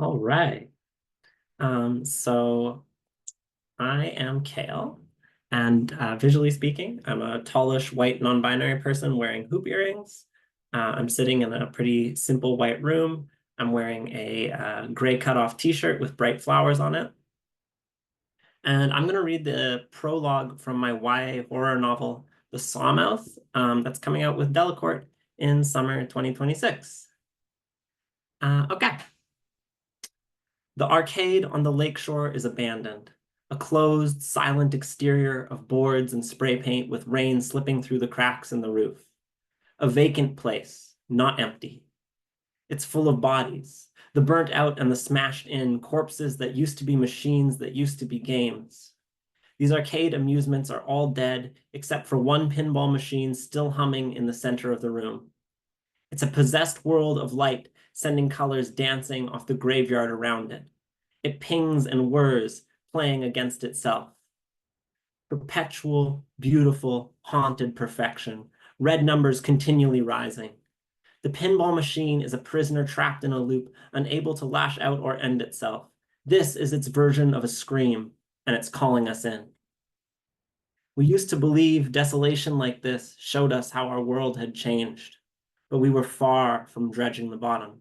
All right. So I am Cale, and visually speaking, I'm a tallish white non-binary person wearing hoop earrings. I'm sitting in a pretty simple white room. I'm wearing a gray cutoff t-shirt with bright flowers on it. And I'm going to read the prologue from my YA horror novel, The Sawmouth, that's coming out with Delacorte in summer 2026. Okay. The arcade on the lakeshore is abandoned, a closed, silent exterior of boards and spray paint with rain slipping through the cracks in the roof. A vacant place, not empty. It's full of bodies, the burnt out and the smashed in corpses that used to be machines that used to be games. These arcade amusements are all dead except for one pinball machine still humming in the center of the room. It's a possessed world of light, sending colors dancing off the graveyard around it. It pings and whirs, playing against itself. Perpetual, beautiful, haunted perfection. Red numbers continually rising. The pinball machine is a prisoner trapped in a loop, unable to lash out or end itself. This is its version of a scream, and it's calling us in. We used to believe desolation like this showed us how our world had changed, but we were far from dredging the bottom.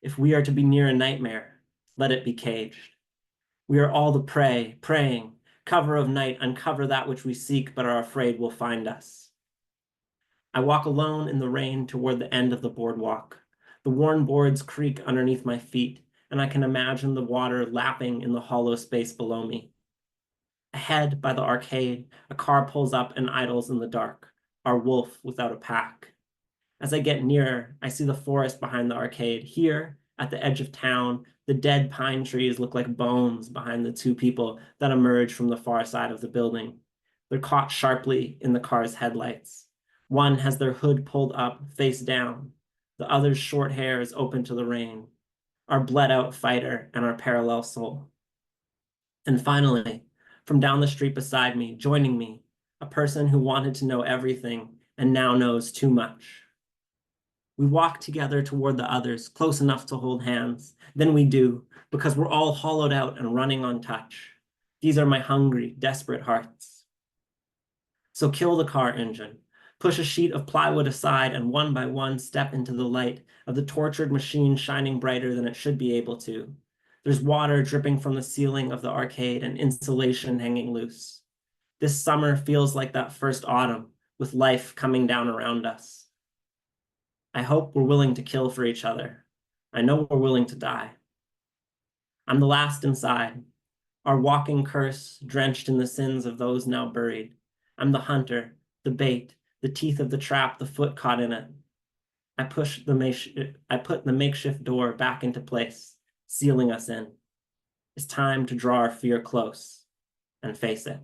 If we are to be near a nightmare, let it be caged. We are all the prey, praying, cover of night, uncover that which we seek but are afraid will find us. I walk alone in the rain toward the end of the boardwalk. The worn boards creak underneath my feet, and I can imagine the water lapping in the hollow space below me. Ahead, by the arcade, a car pulls up and idles in the dark, our wolf without a pack. As I get nearer, I see the forest behind the arcade. Here, at the edge of town, the dead pine trees look like bones behind the two people that emerge from the far side of the building. They're caught sharply in the car's headlights. One has their hood pulled up, face down. The other's short hair is open to the rain. Our bled-out fighter and our parallel soul. And finally, from down the street beside me, joining me, a person who wanted to know everything and now knows too much. We walk together toward the others, close enough to hold hands. Then we do, because we're all hollowed out and running on touch. These are my hungry, desperate hearts. So kill the car engine. Push a sheet of plywood aside and one by one step into the light of the tortured machine shining brighter than it should be able to. There's water dripping from the ceiling of the arcade and insulation hanging loose. This summer feels like that first autumn, with life coming down around us. I hope we're willing to kill for each other. I know we're willing to die. I'm the last inside, our walking curse drenched in the sins of those now buried. I'm the hunter, the bait, the teeth of the trap, the foot caught in it. I put the makeshift door back into place, sealing us in. It's time to draw our fear close and face it.